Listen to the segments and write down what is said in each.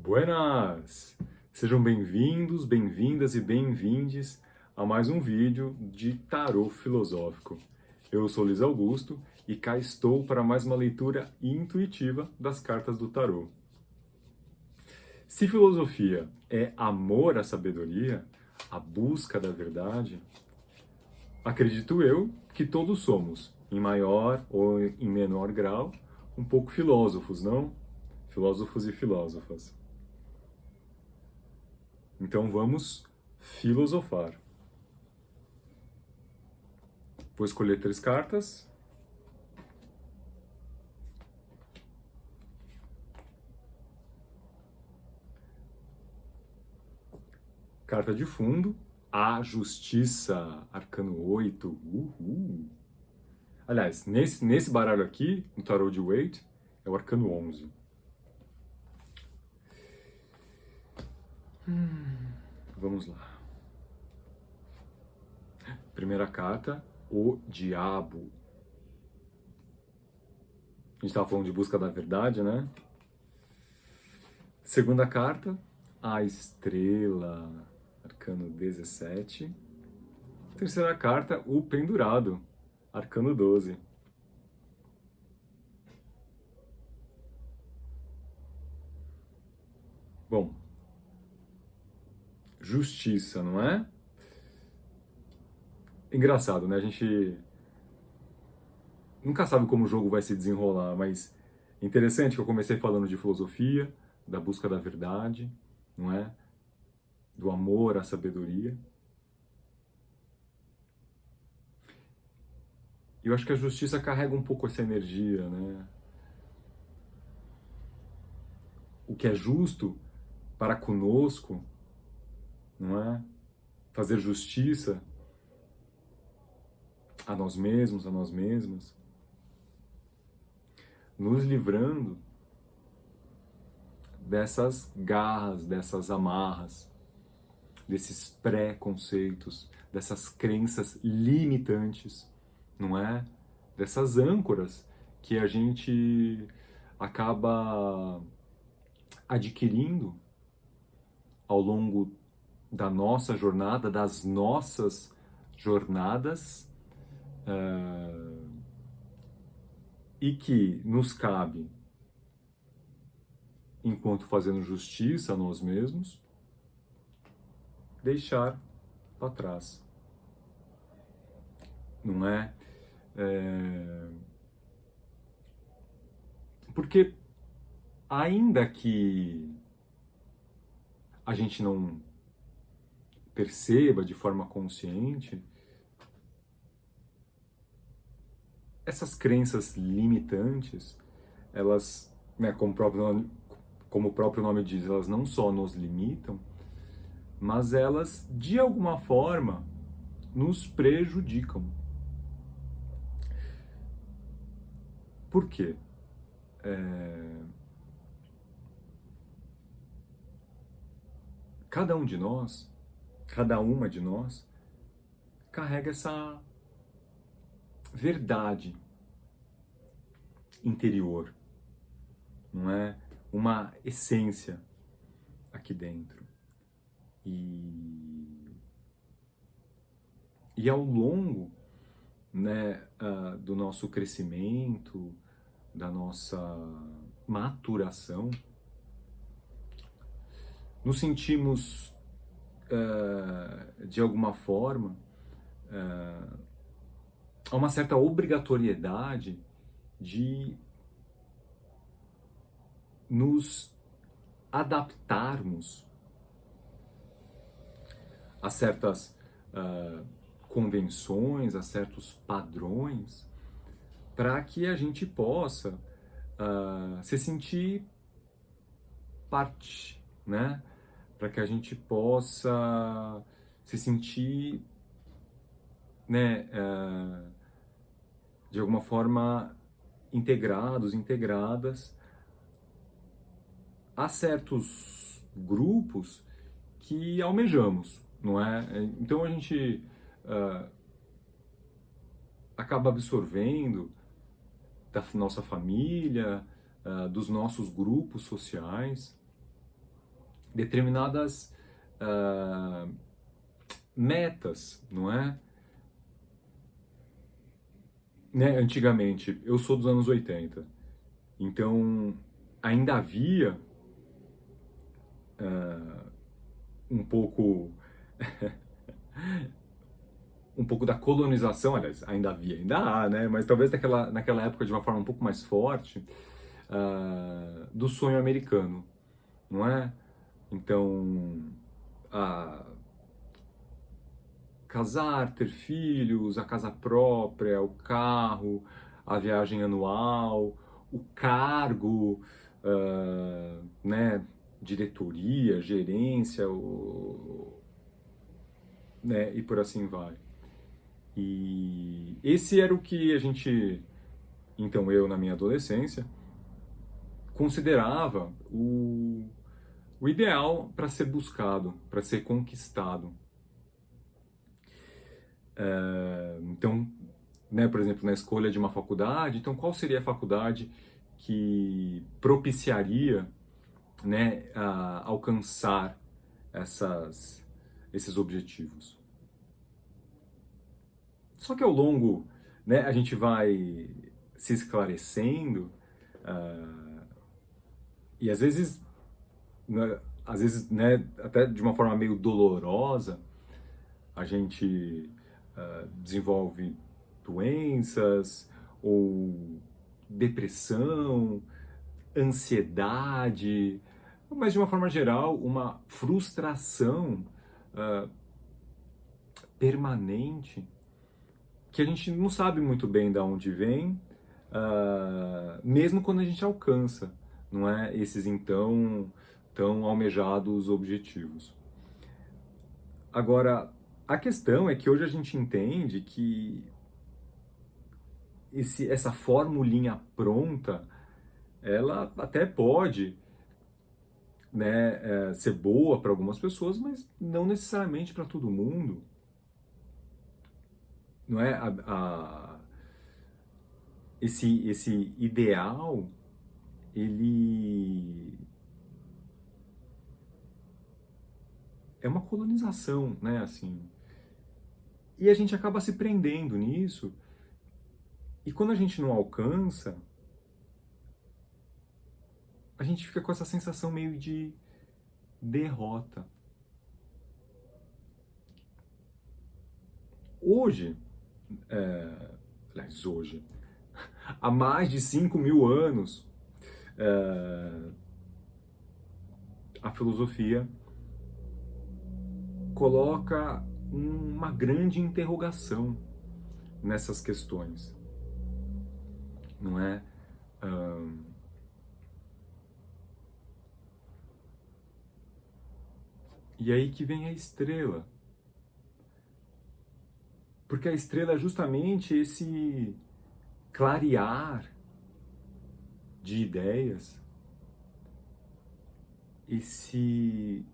Buenas! Sejam bem-vindos, bem-vindas e bem-vindes a mais um vídeo de Tarô Filosófico. Eu sou Luiz Augusto e cá estou para mais uma leitura intuitiva das cartas do Tarô. Se filosofia é amor à sabedoria, a busca da verdade, acredito eu que todos somos, em maior ou em menor grau, um pouco filósofos, não? Filósofos e filósofas. Então vamos filosofar. Vou escolher 3 cartas. Carta de fundo, a Justiça, Arcano 8. Uhul! Aliás, nesse baralho aqui, no Tarot de Waite, é o Arcano 11. Vamos lá. Primeira carta, o Diabo. A gente estava falando de busca da verdade, né? Segunda carta, a Estrela, Arcano 17. Terceira carta, o Pendurado, Arcano 12. Bom, justiça, não é? Engraçado, né? A gente nunca sabe como o jogo vai se desenrolar, mas interessante que eu comecei falando de filosofia, da busca da verdade, não é? Do amor à sabedoria. E eu acho que a justiça carrega um pouco essa energia, né? O que é justo para conosco, não é? Fazer justiça a nós mesmos, a nós mesmas, nos livrando dessas garras, dessas amarras, desses preconceitos, dessas crenças limitantes, não é? Dessas âncoras que a gente acaba adquirindo ao longo da nossa jornada, das nossas jornadas, e que nos cabe, enquanto fazendo justiça a nós mesmos, deixar para trás. Não é? Porque ainda que a gente não perceba de forma consciente, essas crenças limitantes, elas, né, como o próprio nome diz, elas não só nos limitam, mas elas, de alguma forma, nos prejudicam. Por quê? Cada um de nós, cada uma de nós, carrega essa verdade interior, não é? Uma essência aqui dentro. E ao longo, né, do nosso crescimento, da nossa maturação, nos sentimos, de alguma forma, há uma certa obrigatoriedade de nos adaptarmos a certas convenções, a certos padrões, para que a gente possa se sentir parte, né? Para que a gente possa se sentir, né, de alguma forma integrados, integradas a certos grupos que almejamos, não é? Então a gente acaba absorvendo da nossa família, dos nossos grupos sociais, determinadas metas, não é? Né? Antigamente, eu sou dos anos 80, então ainda havia um pouco da colonização, aliás, ainda havia, ainda há, né? Mas talvez naquela época de uma forma um pouco mais forte, do sonho americano, não é? Então, casar, ter filhos, a casa própria, o carro, a viagem anual, o cargo, né? Diretoria, gerência, né? E por assim vai. E esse era o que a gente, então eu na minha adolescência, considerava o ideal para ser buscado, para ser conquistado. Então, né, por exemplo, na escolha de uma faculdade, então qual seria a faculdade que propiciaria, né, alcançar esses objetivos? Só que ao longo, né, a gente vai se esclarecendo, e às vezes, né, até de uma forma meio dolorosa, a gente desenvolve doenças ou depressão, ansiedade, mas de uma forma geral, uma frustração permanente que a gente não sabe muito bem de onde vem, mesmo quando a gente alcança, não é, esses então tão almejados objetivos. Agora, a questão é que hoje a gente entende que essa formulinha pronta, ela até pode, né, ser boa para algumas pessoas, mas não necessariamente para todo mundo. Não é? Esse ideal, ele é uma colonização, né, assim. E a gente acaba se prendendo nisso. E quando a gente não alcança, a gente fica com essa sensação meio de derrota. Hoje, aliás, hoje, há mais de 5.000 anos, a filosofia coloca uma grande interrogação nessas questões, não é? E aí que vem a estrela. Porque a estrela é justamente esse clarear de ideias, esse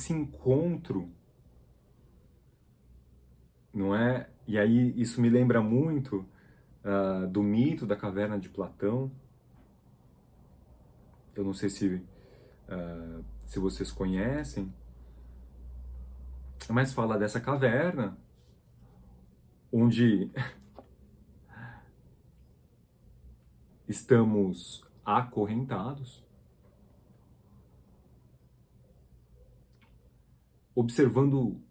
encontro, não é? E aí isso me lembra muito do mito da caverna de Platão. Eu não sei se vocês conhecem, mas fala dessa caverna onde estamos acorrentados, observando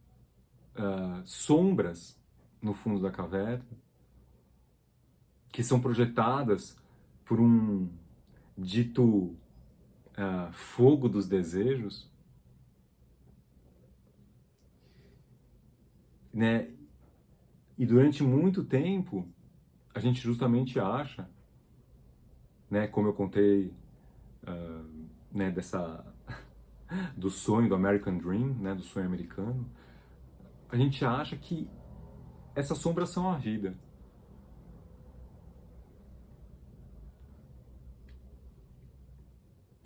sombras no fundo da caverna, que são projetadas por um dito fogo dos desejos, né? E durante muito tempo a gente justamente acha, né, como eu contei, né, do sonho do American Dream, né, do sonho americano, a gente acha que essas sombras são a vida.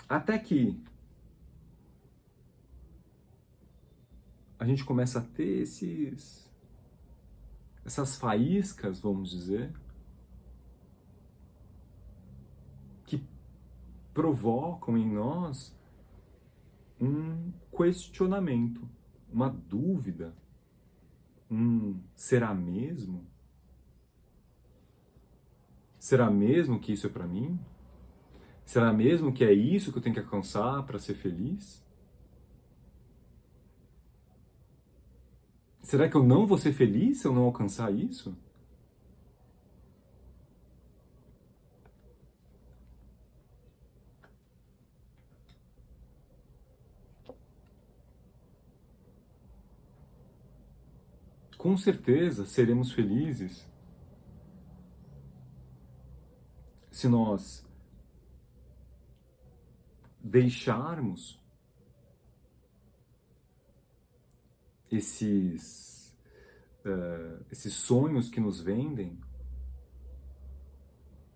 Até que a gente começa a ter essas faíscas, vamos dizer, que provocam em nós um questionamento, uma dúvida, será mesmo? Será mesmo que isso é para mim? Será mesmo que é isso que eu tenho que alcançar para ser feliz? Será que eu não vou ser feliz se eu não alcançar isso? Com certeza seremos felizes se nós deixarmos esses sonhos que nos vendem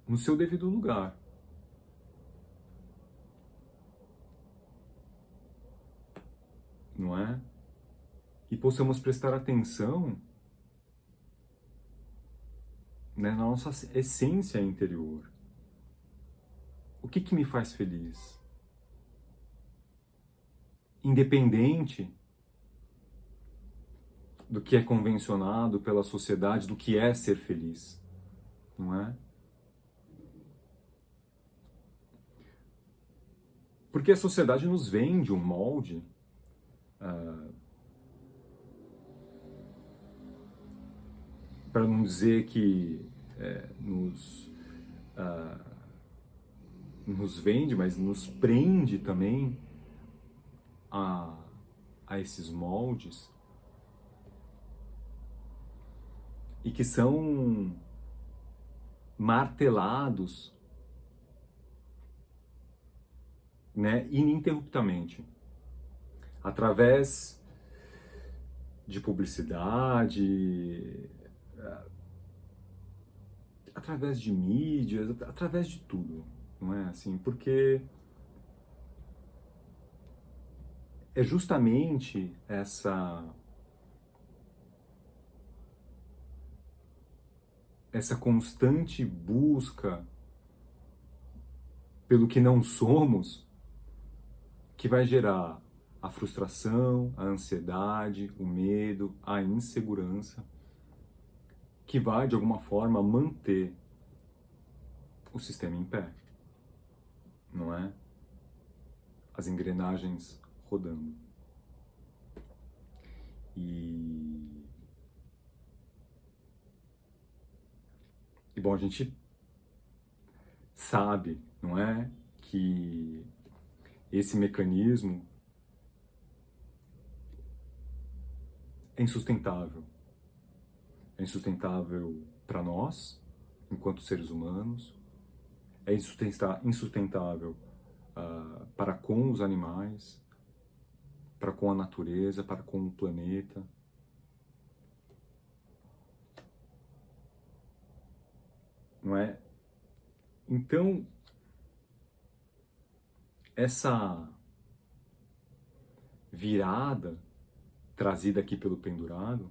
no seu devido lugar. Não é? E possamos prestar atenção, né, na nossa essência interior. O que me faz feliz? Independente do que é convencionado pela sociedade, do que é ser feliz, não é? Porque a sociedade nos vende um molde para não dizer que nos vende, mas nos prende também a esses moldes, e que são martelados, né, ininterruptamente, através de publicidade, através de mídias, através de tudo, não é assim? Porque é justamente essa constante busca pelo que não somos que vai gerar a frustração, a ansiedade, o medo, a insegurança, que vai, de alguma forma, manter o sistema em pé, não é? As engrenagens rodando. E bom, a gente sabe, não é, que esse mecanismo é insustentável. É insustentável para nós, enquanto seres humanos, é insustentável para com os animais, para com a natureza, para com o planeta. Não é? Então, essa virada trazida aqui pelo pendurado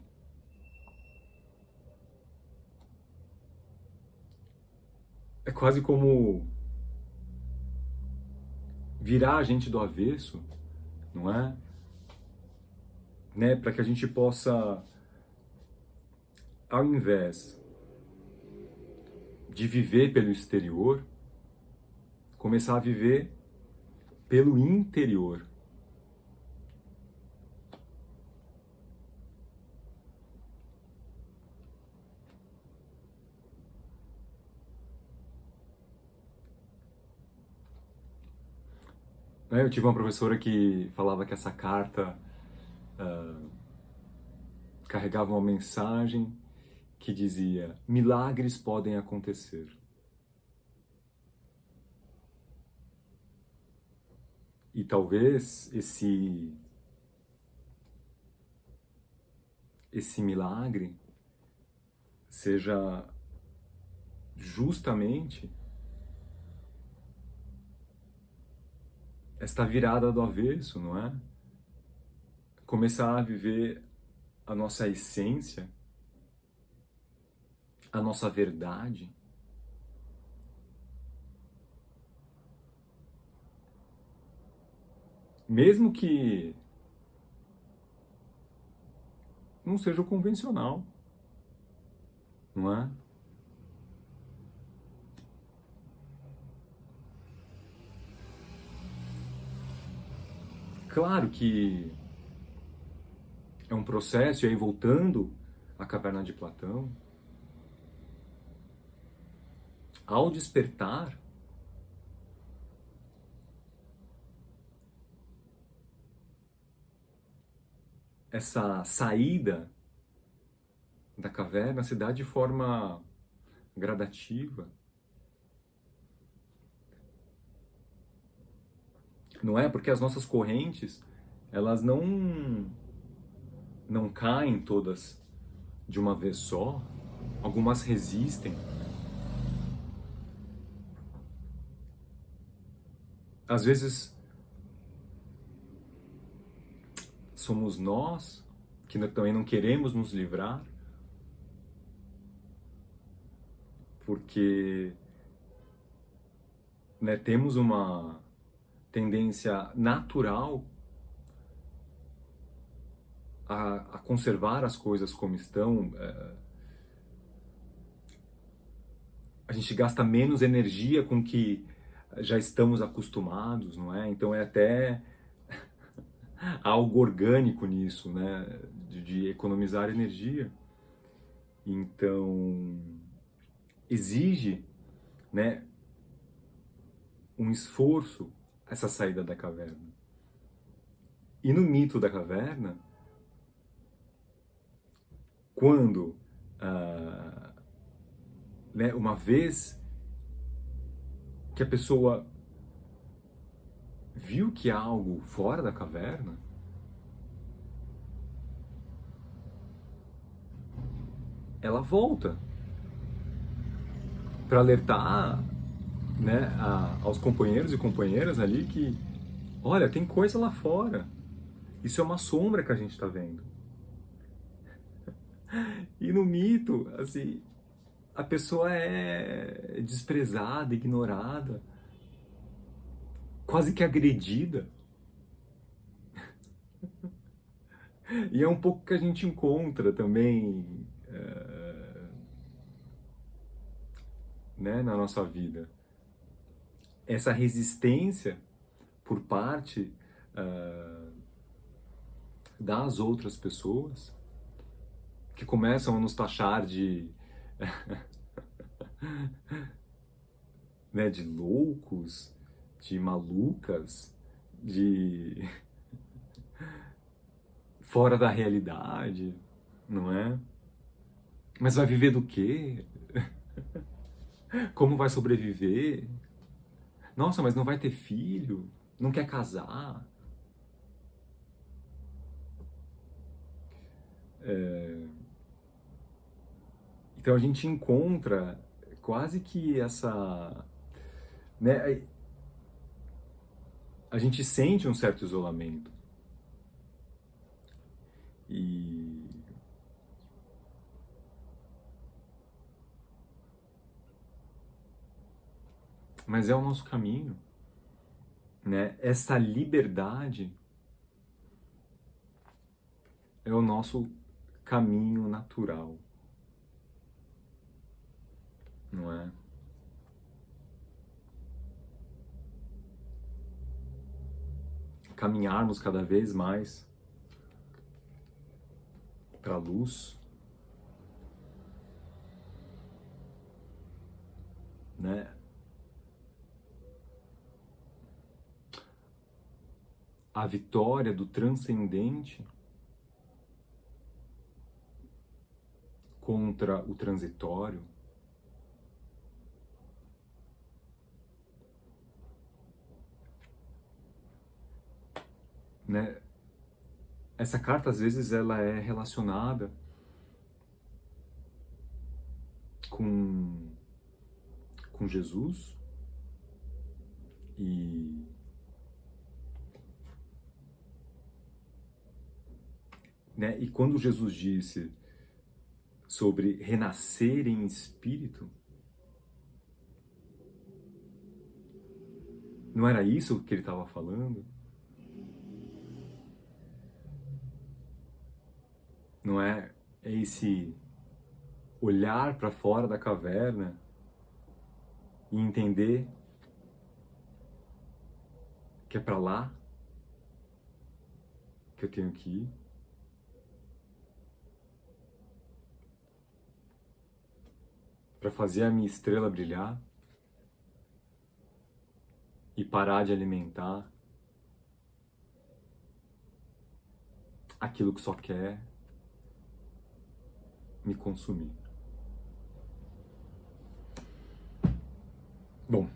é quase como virar a gente do avesso, não é? Né? Para que a gente possa, ao invés de viver pelo exterior, começar a viver pelo interior. Eu tive uma professora que falava que essa carta carregava uma mensagem que dizia: milagres podem acontecer. E talvez esse milagre seja justamente esta virada do avesso, não é? Começar a viver a nossa essência, a nossa verdade, mesmo que não seja o convencional, não é? Claro que é um processo, e aí voltando à caverna de Platão, ao despertar, essa saída da caverna se dá de forma gradativa, não é? Porque as nossas correntes, elas não caem todas de uma vez só, algumas resistem. Às vezes somos nós que também não queremos nos livrar, porque, né, temos uma tendência natural a conservar as coisas como estão. A gente gasta menos energia com que já estamos acostumados, não é? Então é até algo orgânico nisso, né? De economizar energia. Então exige, né, um esforço essa saída da caverna. E no mito da caverna, quando, né, uma vez que a pessoa viu que há algo fora da caverna, ela volta para alertar, né, aos companheiros e companheiras ali que, olha, tem coisa lá fora. Isso é uma sombra que a gente está vendo. E no mito, assim, a pessoa é desprezada, ignorada, quase que agredida. E é um pouco que a gente encontra também, né, na nossa vida. Essa resistência por parte das outras pessoas que começam a nos taxar de, né, de loucos, de malucas, de fora da realidade, não é? Mas vai viver do quê? Como vai sobreviver? Nossa, mas não vai ter filho? Não quer casar? Então a gente encontra quase que essa, né, a gente sente um certo isolamento. E mas é o nosso caminho, né? Essa liberdade é o nosso caminho natural, não é? Caminharmos cada vez mais para a luz, né? A vitória do transcendente contra o transitório, né? Essa carta às vezes ela é relacionada com Jesus e né? E quando Jesus disse sobre renascer em espírito, não era isso que ele estava falando? não é? É esse olhar para fora da caverna e entender que é para lá que eu tenho que ir. Para fazer a minha estrela brilhar e parar de alimentar aquilo que só quer me consumir. Bom,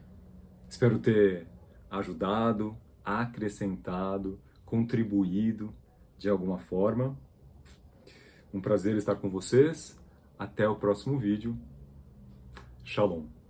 espero ter ajudado, acrescentado, contribuído de alguma forma. Um prazer estar com vocês. Até o próximo vídeo. Shalom.